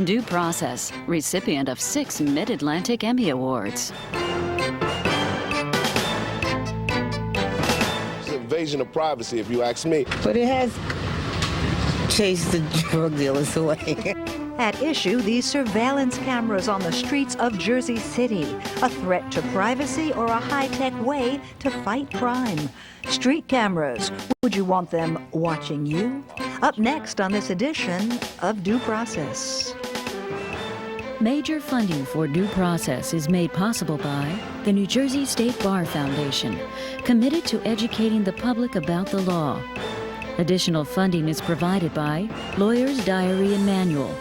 Due Process, recipient of 6 Mid-Atlantic Emmy Awards. It's an invasion of privacy, if you ask me. But it has chased the drug dealers away. At issue, these surveillance cameras on the streets of Jersey City, a threat to privacy or a high-tech way to fight crime. Street cameras, would you want them watching you? Up next on this edition of Due Process. Major funding for Due Process is made possible by the New Jersey State Bar Foundation, committed to educating the public about the law. Additional funding is provided by Lawyer's Diary and Manual.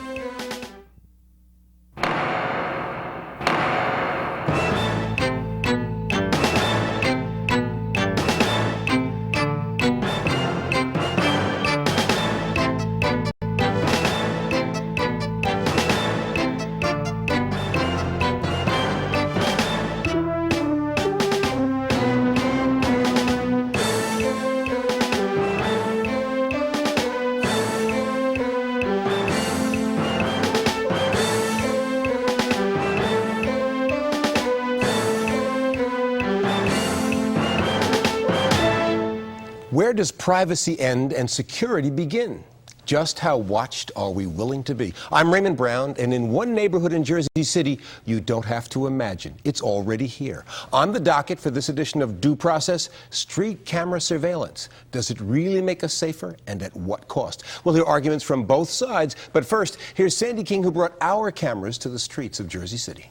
Where does privacy end and security begin? Just how watched are we willing to be? I'm Raymond Brown, and in one neighborhood in Jersey City, you don't have to imagine. It's already here. On the docket for this edition of Due Process, street camera surveillance. Does it really make us safer, and at what cost? We'll hear arguments from both sides, but first, here's Sandy King, who brought our cameras to the streets of Jersey City.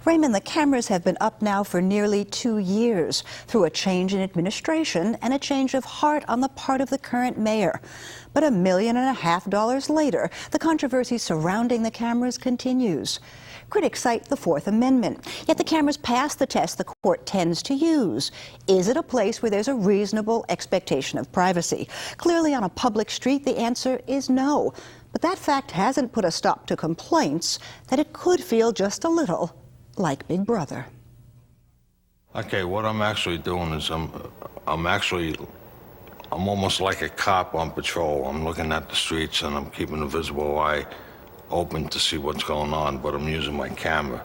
Raymond, the cameras have been up now for nearly 2 years through a change in administration and a change of heart on the part of the current mayor. But $1.5 million later, the controversy surrounding the cameras continues. Critics cite the Fourth Amendment, yet the cameras pass the test the court tends to use. Is it a place where there's a reasonable expectation of privacy? Clearly, on a public street, the answer is no. But that fact hasn't put a stop to complaints that it could feel just a little like Big Brother. Okay, what I'm actually doing is I'm almost like a cop on patrol. I'm looking at the streets and I'm keeping the visible eye open to see what's going on, but I'm using my camera.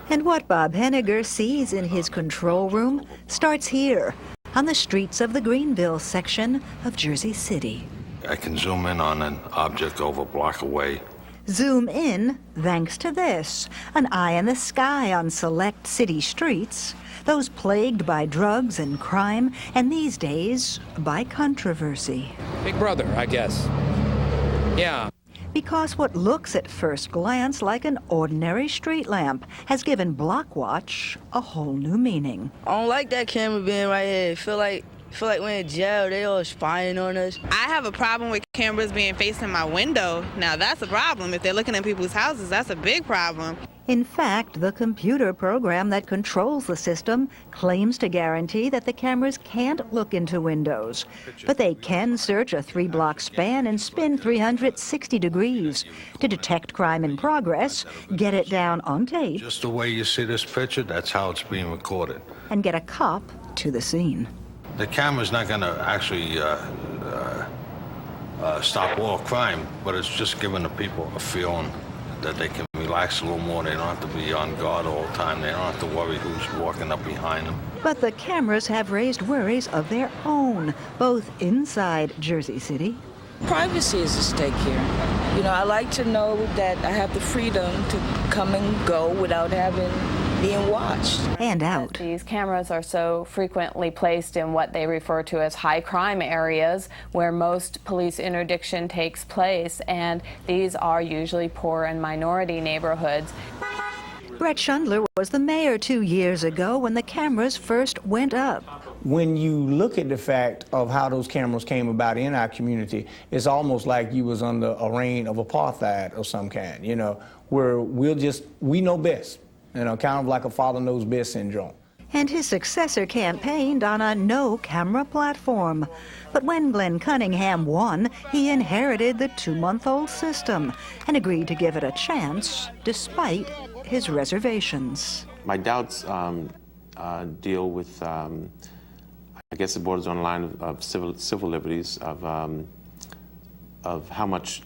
And what Bob Henniger sees in his control room starts here, on the streets of the Greenville section of Jersey City. I can zoom in on an object over a block away. Zoom in thanks to this, an eye in the sky on select city streets, those plagued by drugs and crime, and these days by controversy. Big Brother, I guess. Yeah. Because what looks at first glance like an ordinary street lamp has given Blockwatch a whole new meaning. I don't like that camera being right here. I feel like we're in jail. They all spying on us. I have a problem with cameras being facing my window. Now, that's a problem. If they're looking at people's houses, that's a big problem. In fact, the computer program that controls the system claims to guarantee that the cameras can't look into windows. But they can search a 3-block span and spin 360 degrees to detect crime in progress, get it down on tape, Just the way you see this picture, that's how it's being recorded. and get a cop to the scene. The camera's not going to actually stop all crime, but it's just giving the people a feeling that they can relax a little more. They don't have to be on guard all the time. They don't have to worry who's walking up behind them. But the cameras have raised worries of their own, both inside Jersey City. Privacy is at stake here. You know, I like to know that I have the freedom to come and go without being watched. And out. These cameras are so frequently placed in what they refer to as high crime areas where most police interdiction takes place, and these are usually poor and minority neighborhoods. Brett Schundler was the mayor 2 years ago when the cameras first went up. When you look at the fact of how those cameras came about in our community, it's almost like you was under a reign of apartheid of some kind, you know, where we know best, you know, kind of like a father knows best syndrome. And his successor campaigned on a no-camera platform. But when Glenn Cunningham won, he inherited the 2-month-old system and agreed to give it a chance despite his reservations. My doubts deal with, I guess it borders on the line of civil liberties, of how much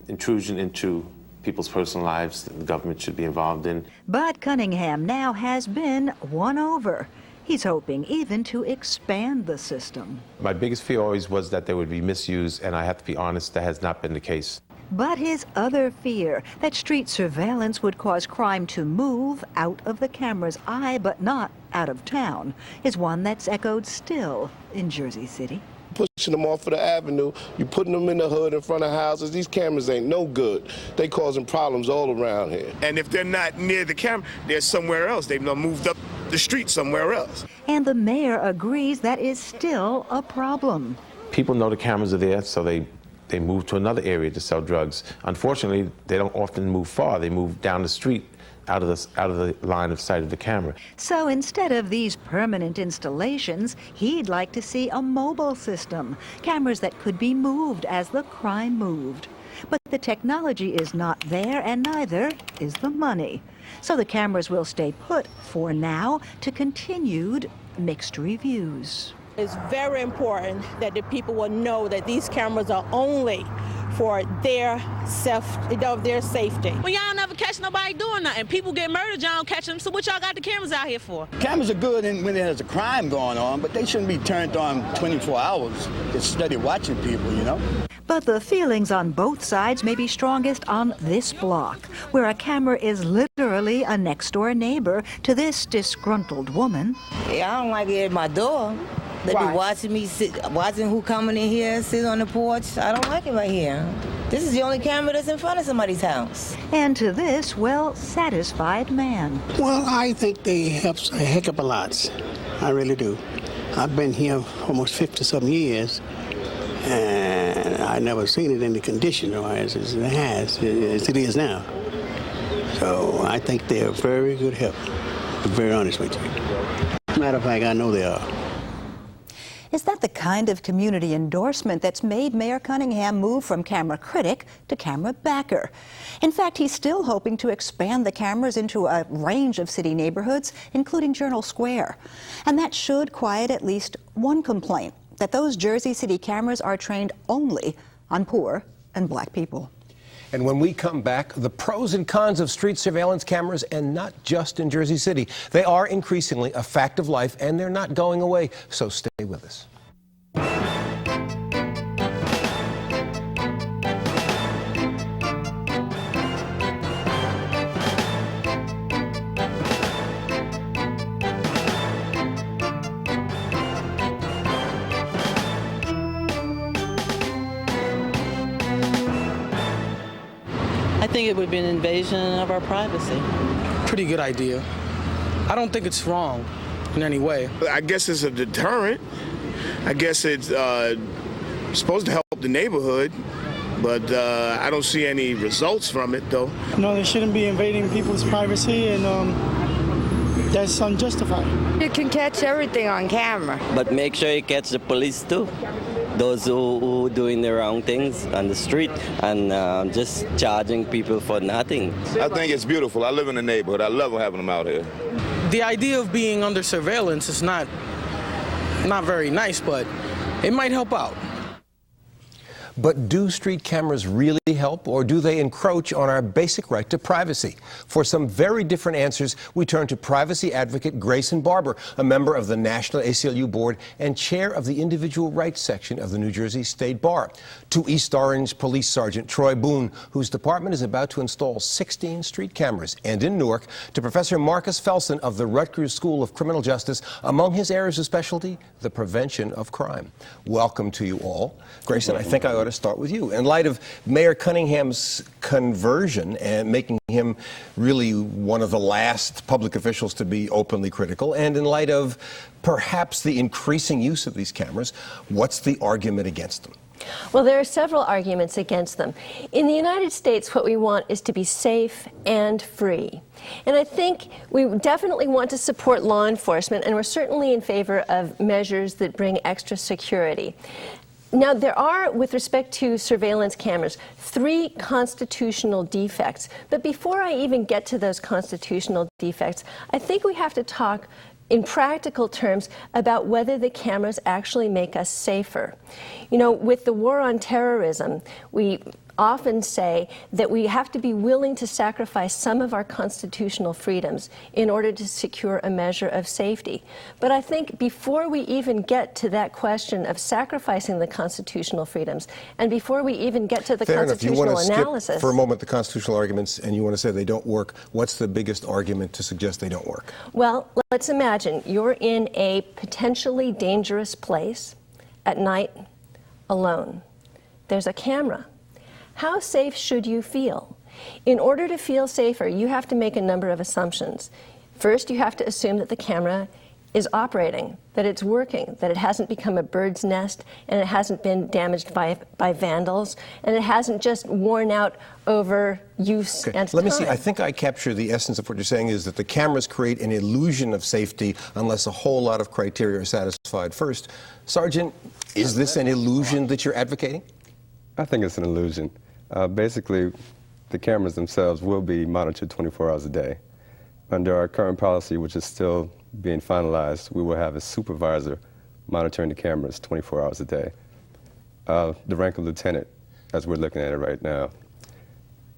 intrusion into people's personal lives that the government should be involved in. But Cunningham now has been won over. He's hoping even to expand the system. My biggest fear always was that they would be misused, and I have to be honest, that has not been the case. But his other fear, that street surveillance would cause crime to move out of the camera's eye, but not out of town, is one that's echoed still in Jersey City. Pushing them off of the avenue, you putting them in the hood in front of houses. These cameras ain't no good. They causing problems all around here. And if they're not near the camera, they're somewhere else. They've moved up the street somewhere else. And the mayor agrees that is still a problem. People know the cameras are there, so they move to another area to sell drugs. Unfortunately, they don't often move far. They move down the street out of the line of sight of the camera. So instead of these permanent installations, he'd like to see a mobile system, cameras that could be moved as the crime moved. But the technology is not there, and neither is the money. So the cameras will stay put for now to continued mixed reviews. It's very important that the people will know that these cameras are only for their safety. Well, y'all never catch nobody doing nothing. People get murdered, y'all don't catch them. So what y'all got the cameras out here for? Cameras are good when there's a crime going on, but they shouldn't be turned on 24 hours to study watching people, you know? But the feelings on both sides may be strongest on this block, where a camera is literally a next-door neighbor to this disgruntled woman. Yeah, I don't like it at my door. They be watching me, watching who coming in here, sit on the porch. I don't like it right here. This is the only camera that's in front of somebody's house. And to this well-satisfied man. Well, I think they help a heck of a lot. I really do. I've been here almost 50-something years, and I never seen it in the condition as it is now. So I think they're very good help, to be very honest with you. Matter of fact, I know they are. Is that the kind of community endorsement that's made Mayor Cunningham move from camera critic to camera backer? In fact, he's still hoping to expand the cameras into a range of city neighborhoods, including Journal Square. And that should quiet at least one complaint, that those Jersey City cameras are trained only on poor and black people. And when we come back, the pros and cons of street surveillance cameras, and not just in Jersey City. They are increasingly a fact of life, and they're not going away, so stay with us. I think it would be an invasion of our privacy. Pretty good idea. I don't think it's wrong in any way. I guess it's a deterrent. I guess it's supposed to help the neighborhood, but I don't see any results from it, though. No, they shouldn't be invading people's privacy, and that's unjustified. You can catch everything on camera. But make sure you catch the police, too. Those who doing the wrong things on the street and just charging people for nothing. I think it's beautiful. I live in the neighborhood. I love having them out here. The idea of being under surveillance is not very nice, but it might help out. But do street cameras really help, or do they encroach on our basic right to privacy? For some very different answers, we turn to privacy advocate Grayson Barber, a member of the National ACLU Board and chair of the Individual Rights Section of the New Jersey State Bar, to East Orange Police Sergeant Troy Boone, whose department is about to install 16 street cameras, and in Newark, to Professor Marcus Felsen of the Rutgers School of Criminal Justice, among his areas of specialty, the prevention of crime. Welcome to you all. Grayson, I think I ought to start with you. In light of Mayor Cunningham's conversion and making him really one of the last public officials to be openly critical, and in light of perhaps the increasing use of these cameras, what's the argument against them? Well, there are several arguments against them. In the United States, what we want is to be safe and free. And I think we definitely want to support law enforcement, and we're certainly in favor of measures that bring extra security. Now, there are, with respect to surveillance cameras, 3 constitutional defects. But before I even get to those constitutional defects, I think we have to talk in practical terms about whether the cameras actually make us safer. You know, with the war on terrorism, we often say that we have to be willing to sacrifice some of our constitutional freedoms in order to secure a measure of safety. But I think before we even get to that question of sacrificing the constitutional freedoms, and before we even get to the Fair enough. You want constitutional to analysis. skip for a moment the constitutional arguments, and you want to say they don't work. What's the biggest argument to suggest they don't work? Well, let's imagine you're in a potentially dangerous place at night alone. There's a camera. How safe should you feel? In order to feel safer, you have to make a number of assumptions. First, you have to assume that the camera is operating, that it's working, that it hasn't become a bird's nest, and it hasn't been damaged by vandals, and it hasn't just worn out over use and Let me time. see. I think I capture the essence of what you're saying is that the cameras create an illusion of safety unless a whole lot of criteria are satisfied. First, Sergeant, is this an illusion that you're advocating? I think it's an illusion. Basically, the cameras themselves will be monitored 24 hours a day. Under our current policy, which is still being finalized, we will have a supervisor monitoring the cameras 24 hours a day. The rank of lieutenant, as we're looking at it right now.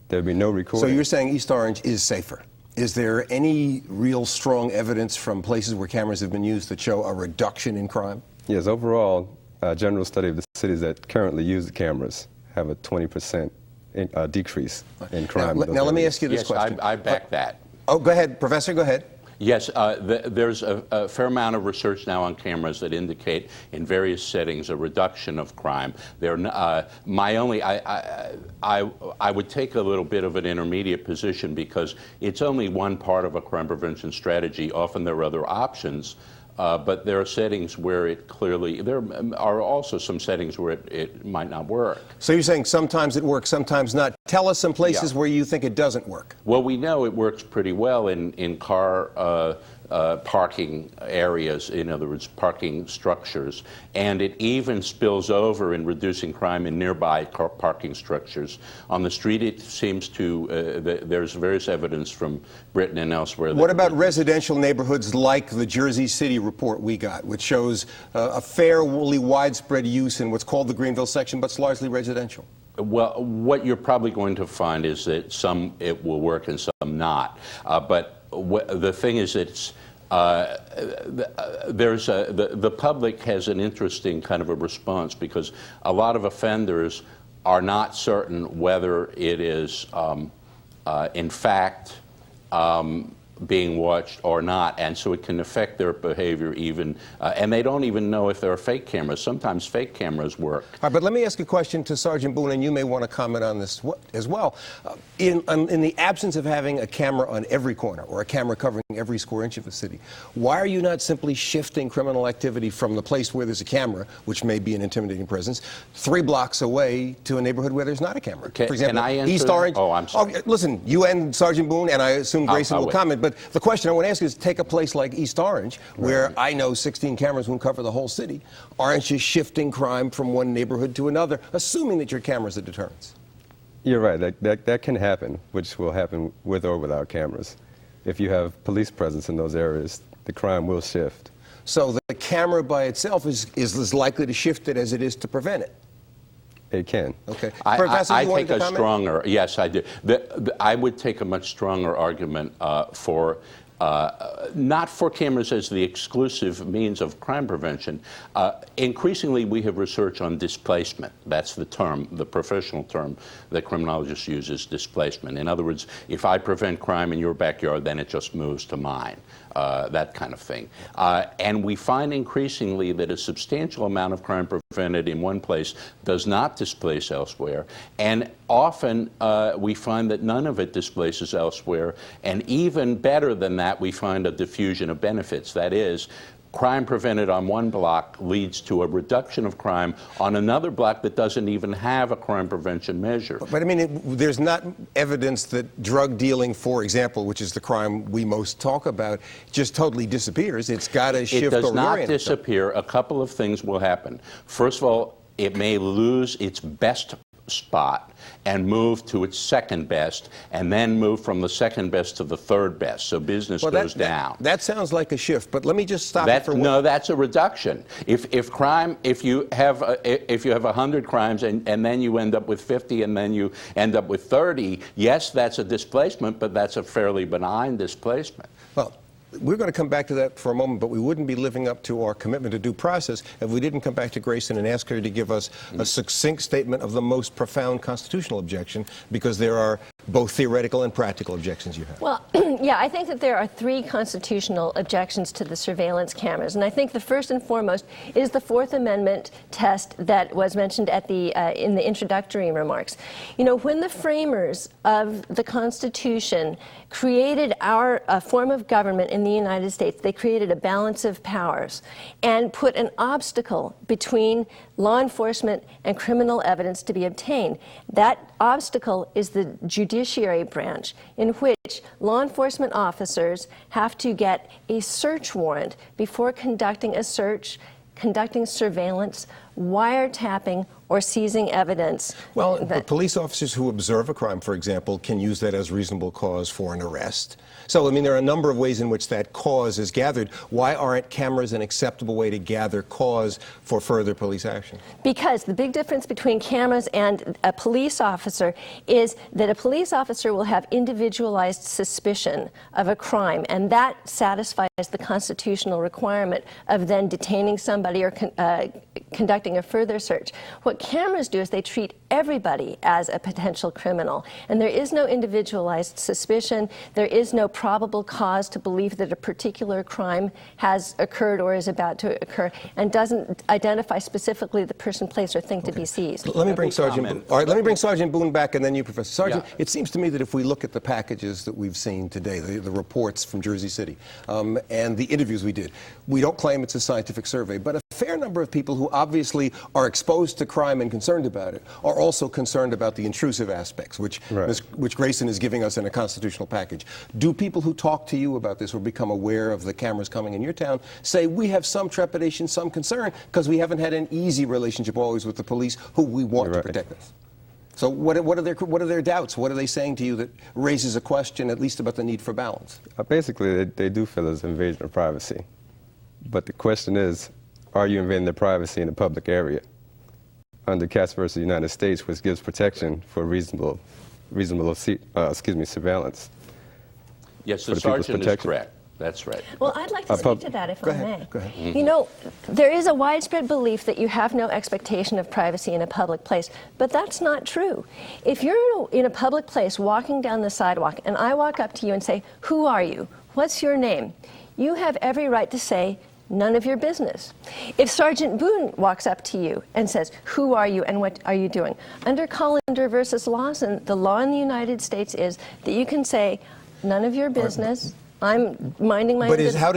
There'll be no recording. So you're saying East Orange is safer. Is there any real strong evidence from places where cameras have been used that show a reduction in crime? Yes, overall, a general study of the cities that currently use the cameras have a 20% decrease in crime. Now let me ask you this yes, question. I back that. Oh, go ahead, Professor, go ahead. Yes, there's a fair amount of research now on cameras that indicate in various settings a reduction of crime. I would take a little bit of an intermediate position because it's only one part of a crime prevention strategy. Often there are other options. But there are settings where it clearly, there are also some settings where it might not work. So you're saying sometimes it works, sometimes not. Tell us some places where you think it doesn't work. Well, we know it works pretty well in car parking areas, in other words, parking structures, and it even spills over in reducing crime in nearby car parking structures. On the street, it seems to, there's various evidence from Britain and elsewhere. What about residential neighborhoods like the Jersey City report we got, which shows a fairly widespread use in what's called the Greenville section, but it's largely residential? Well, what you're probably going to find is that some it will work and some not. But the thing is, it's the public has an interesting kind of a response because a lot of offenders are not certain whether it is in fact being watched or not, and so it can affect their behavior even, and they don't even know if there are fake cameras. Sometimes fake cameras work. All right, but let me ask a question to Sergeant Boone, and you may want to comment on this as well. In the absence of having a camera on every corner or a camera covering every square inch of a city, why are you not simply shifting criminal activity from the place where there's a camera, which may be an intimidating presence, 3 blocks away to a neighborhood where there's not a camera? For example, can I answer East Orange. Oh, I'm sorry. Oh, listen, you and Sergeant Boone, and I assume Grayson will comment, but the question I want to ask is, take a place like East Orange, where I know 16 cameras won't cover the whole city. Aren't you shifting crime from one neighborhood to another, assuming that your camera's a deterrence? You're right. That can happen, which will happen with or without cameras. If you have police presence in those areas, the crime will shift. So the camera by itself is as likely to shift it as it is to prevent it? It can. Okay. Professor, I take a stronger, yes, I do. I would take a much stronger argument for not for cameras as the exclusive means of crime prevention. Increasingly, we have research on displacement. That's the term, the professional term that criminologists use is displacement. In other words, if I prevent crime in your backyard, then it just moves to mine. That kind of thing. And we find increasingly that a substantial amount of crime prevented in one place does not displace elsewhere. And often we find that none of it displaces elsewhere. And even better than that, we find a diffusion of benefits. That is, crime prevented on one block leads to a reduction of crime on another block that doesn't even have a crime prevention measure. But I mean, there's not evidence that drug dealing, for example, which is the crime we most talk about, just totally disappears. It's got to shift or It does not reorient disappear. A couple of things will happen. First of all, it may lose its best spot and move to its second best, and then move from the second best to the third best. So business goes down. That sounds like a shift, but let me just stop That, it for one. no, that's a reduction. If you have 100 crimes and then you end up with 50 and then you end up with 30, yes, that's a displacement, but that's a fairly benign displacement. Well, we're going to come back to that for a moment, but we wouldn't be living up to our commitment to due process if we didn't come back to Grayson and ask her to give us a succinct statement of the most profound constitutional objection, because there are both theoretical and practical objections you have. Well, yeah, I think that there are 3 constitutional objections to the surveillance cameras, and I think the first and foremost is the Fourth Amendment test that was mentioned at the in the introductory remarks. You know, when the framers of the Constitution created our form of government in the United States, they created a balance of powers and put an obstacle between law enforcement and criminal evidence to be obtained. That obstacle is the judiciary branch, in which law enforcement officers have to get a search warrant before conducting a search, conducting surveillance, wiretapping, or seizing evidence. Well, but police officers who observe a crime, for example, can use that as reasonable cause for an arrest. So, I mean, there are a number of ways in which that cause is gathered. Why aren't cameras an acceptable way to gather cause for further police action? Because the big difference between cameras and a police officer is that a police officer will have individualized suspicion of a crime, and that satisfies the constitutional requirement of then detaining somebody or conducting a further search. What cameras do is they treat everybody as a potential criminal, and there is no individualized suspicion. There is no probable cause to believe that a particular crime has occurred or is about to occur, and doesn't identify specifically the person, place, or thing to be seized. Let me bring Sergeant Boone. All right, let me bring Sergeant Boone back, and then you, Professor. Sergeant, it seems to me that if we look at the packages that we've seen today, the reports from Jersey City, and the interviews we did, we don't claim it's a scientific survey, but a fair number of people who obviously are exposed to crime and concerned about it are also concerned about the intrusive aspects, which Grayson is giving us in a constitutional package. Do people who talk to you about this or become aware of the cameras coming in your town say, we have some trepidation, some concern, because we haven't had an easy relationship always with the police who we want to protect us? So what are their doubts? What are they saying to you that raises a question, at least about the need for balance? Basically, they do feel it's an invasion of privacy. But the question is, are you invading their privacy in a public area? Under Katz versus United States, which gives protection for reasonable surveillance. Yes, the sergeant is correct. That's right. Well, I'd like to speak to that, if I may. Go ahead. You know, there is a widespread belief that you have no expectation of privacy in a public place, but that's not true. If you're in a public place walking down the sidewalk, and I walk up to you and say, who are you? What's your name? You have every right to say, none of your business. If Sergeant Boone walks up to you and says, who are you and what are you doing? Under Collender versus Lawson, the law in the United States is that you can say, none of your business. I'm minding my own business. But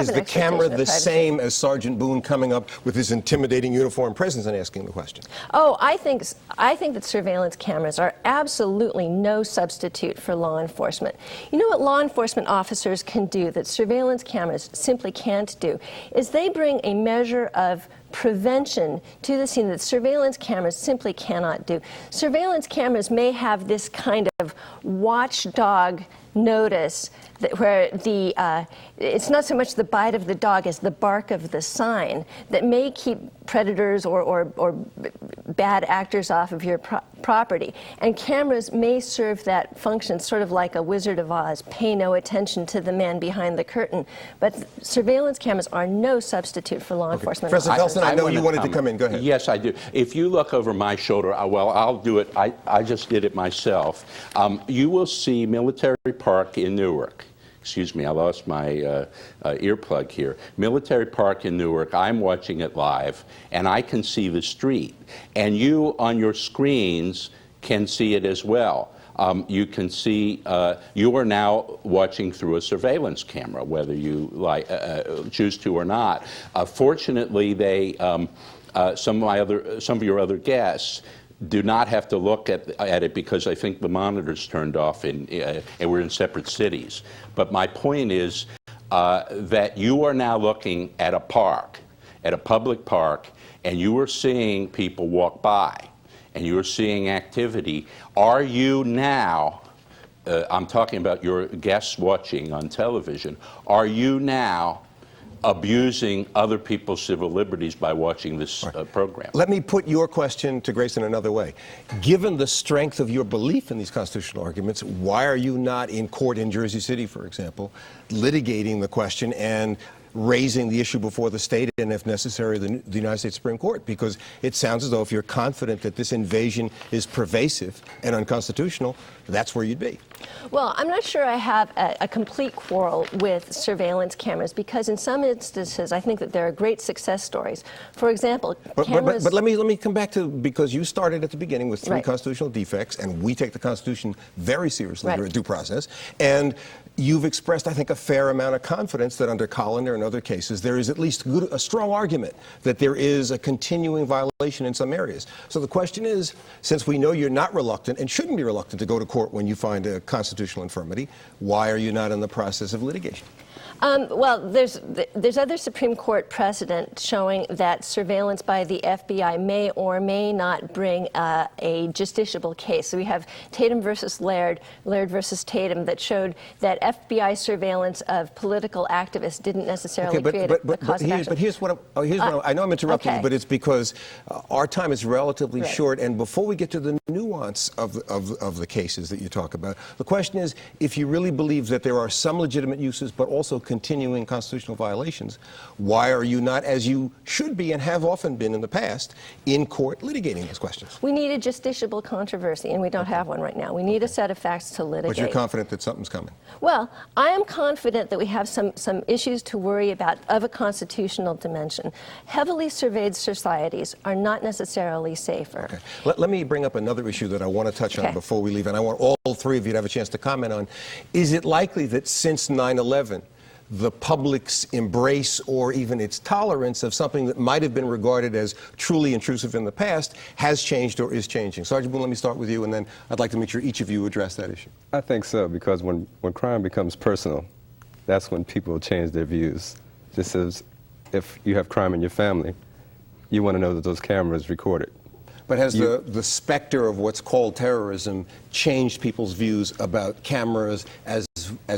is the camera the same as Sergeant Boone coming up with his intimidating uniform presence and asking the question? Oh, I think that surveillance cameras are absolutely no substitute for law enforcement. You know what law enforcement officers can do that surveillance cameras simply can't do? Is they bring a measure of prevention to the scene that surveillance cameras simply cannot do. Surveillance cameras may have this kind of watchdog notice that where it's not so much the bite of the dog as the bark of the sign that may keep predators or bad actors off of your property. And cameras may serve that function, sort of like a Wizard of Oz, pay no attention to the man behind the curtain. But surveillance cameras are no substitute for law enforcement. Professor Felsen, I know you wanted to come in. Go ahead. Yes, I do. If you look over my shoulder, well, I'll do it. I just did it myself. You will see Military Park in Newark. Excuse me, I lost my earplug here. Military Park in Newark, I'm watching it live, and I can see the street. And you, on your screens, can see it as well. You can see, you are now watching through a surveillance camera, whether you choose to or not. Fortunately, some of your other guests do not have to look at it because I think the monitors turned off and we're in separate cities. But my point is that you are now looking at a park, at a public park, and you are seeing people walk by. and you're seeing activity, are you now, I'm talking about your guests watching on television, are you now abusing other people's civil liberties by watching this program? Let me put your question to Grayson another way. Given the strength of your belief in these constitutional arguments, why are you not in court in Jersey City, for example, litigating the question and raising the issue before the state and, if necessary, the United States Supreme Court? Because it sounds as though if you're confident that this invasion is pervasive and unconstitutional, that's where you'd be. Well, I'm not sure I have a complete quarrel with surveillance cameras, because in some instances I think that there are great success stories. For example, cameras... But let me come back to, because you started at the beginning with three constitutional defects, and we take the Constitution very seriously here at Due Process, and you've expressed, I think, a fair amount of confidence that under Colliner and other cases there is at least a strong argument that there is a continuing violation in some areas. So the question is, since we know you're not reluctant and shouldn't be reluctant to go to court when you find a constitutional infirmity, why are you not in the process of litigation? Well, there's other Supreme Court precedent showing that surveillance by the FBI may or may not bring a justiciable case. So we have Tatum versus Laird versus Tatum, that showed that FBI surveillance of political activists didn't necessarily create a cause of action. But here's what I know I'm interrupting you, but it's because our time is relatively short, and before we get to the nuance of the cases that you talk about, the question is, if you really believe that there are some legitimate uses but also continuing constitutional violations, why are you not, as you should be and have often been in the past, in court litigating those questions? We need a justiciable controversy, and we don't have one right now. We need a set of facts to litigate. But you're confident that something's coming? Well, I am confident that we have some issues to worry about of a constitutional dimension. Heavily surveyed societies are not necessarily safer. Okay. Let me bring up another issue that I want to touch on before we leave, and I want all three of you to have a chance to comment on. Is it likely that since 9/11, the public's embrace or even its tolerance of something that might have been regarded as truly intrusive in the past has changed or is changing? Sergeant Boone, let me start with you, and then I'd like to make sure each of you address that issue. I think so, because when crime becomes personal, that's when people change their views. Just as if you have crime in your family, you want to know that those cameras record it. But has the specter of what's called terrorism changed people's views about cameras as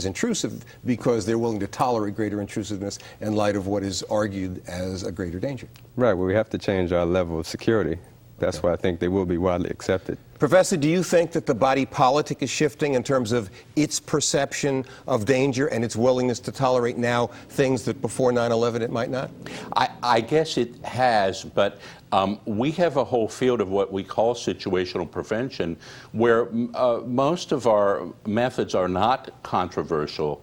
intrusive because they're willing to tolerate greater intrusiveness in light of what is argued as a greater danger? Right. Well, we have to change our level of security. That's why I think they will be widely accepted. Professor, do you think that the body politic is shifting in terms of its perception of danger and its willingness to tolerate now things that before 9/11 it might not? I guess it has, but we have a whole field of what we call situational prevention, where most of our methods are not controversial,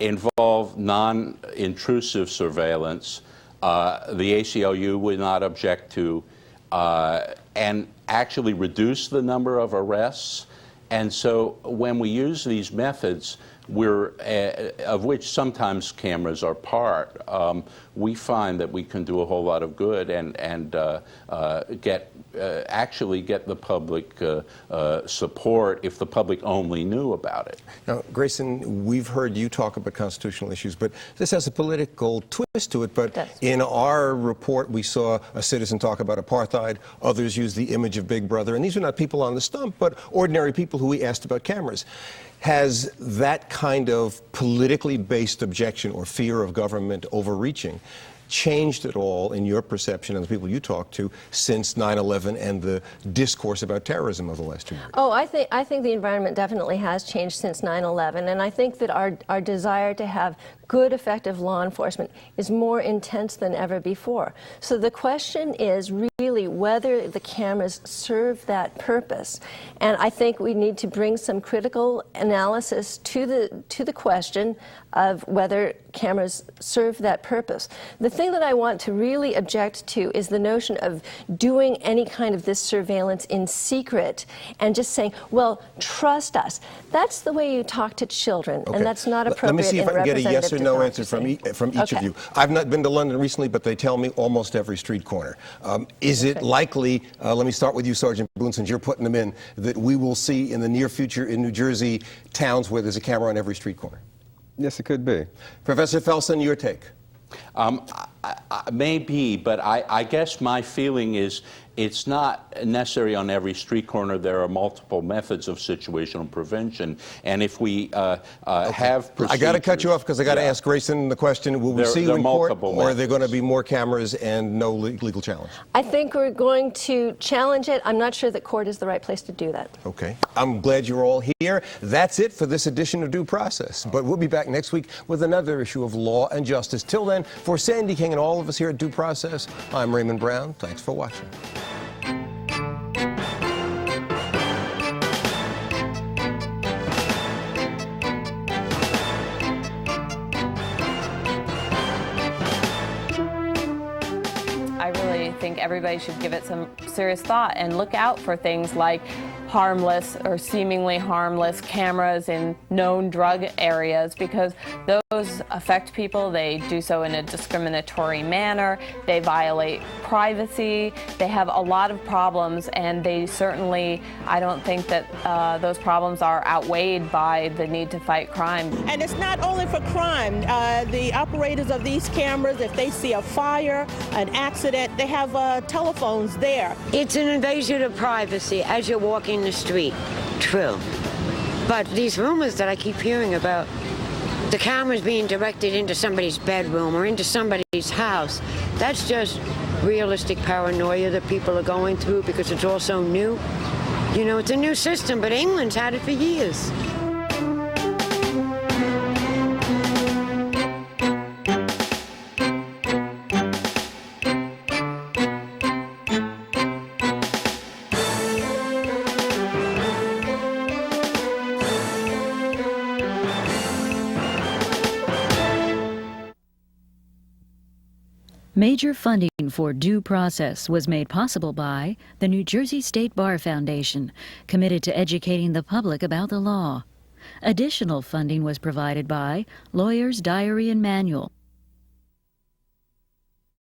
involve non-intrusive surveillance. The ACLU would not object to, and actually reduce the number of arrests. And so when we use these methods, of which sometimes cameras are part, we find that we can do a whole lot of good and actually get the public support if the public only knew about it. Now, Grayson, we've heard you talk about constitutional issues, but this has a political twist to it. But in our report, we saw a citizen talk about apartheid. Others use the image of Big Brother. And these are not people on the stump, but ordinary people who we asked about cameras. Has that kind of politically based objection or fear of government overreaching changed at all in your perception and the people you talk to since 9/11 and the discourse about terrorism of the last 2 years? Oh, I think the environment definitely has changed since 9/11, and I think that our desire to have good, effective law enforcement is more intense than ever before. So the question is really whether the cameras serve that purpose, and I think we need to bring some critical analysis to the question of whether cameras serve that purpose. The thing that I want to really object to is the notion of doing any kind of this surveillance in secret and just saying, well, trust us. That's the way you talk to children, and that's not appropriate. Let me see if I can get a yes or no answer from each of you. I've not been to London recently, but they tell me almost every street corner. Is it likely, let me start with you, Sergeant Boone, since you're putting them in, that we will see in the near future in New Jersey towns where there's a camera on every street corner? Yes, it could be. Professor Felsen, your take? Maybe, but I guess my feeling is it's not necessary on every street corner. There are multiple methods of situational prevention, and if we have procedures... I got to cut you off because I got to ask Grayson the question, will we see you in court, or are there going to be more cameras and no legal challenge? I think we're going to challenge it. I'm not sure that court is the right place to do that. Okay. I'm glad you're all here. That's it for this edition of Due Process, but we'll be back next week with another issue of law and justice. Till then, for Sandy King and all of us here at Due Process, I'm Raymond Brown. Thanks for watching. I think everybody should give it some serious thought and look out for things like harmless or seemingly harmless cameras in known drug areas, because those affect people. They do so in a discriminatory manner. They violate privacy. They have a lot of problems, and they certainly, I don't think that those problems are outweighed by the need to fight crime. And it's not only for crime. The operators of these cameras, if they see a fire, an accident, they have telephones there. It's an invasion of privacy as you're walking the street. True. But these rumors that I keep hearing about the cameras being directed into somebody's bedroom or into somebody's house, that's just realistic paranoia that people are going through because it's all so new. You know, it's a new system, but England's had it for years. Major funding for Due Process was made possible by the New Jersey State Bar Foundation, committed to educating the public about the law. Additional funding was provided by Lawyer's Diary and Manual,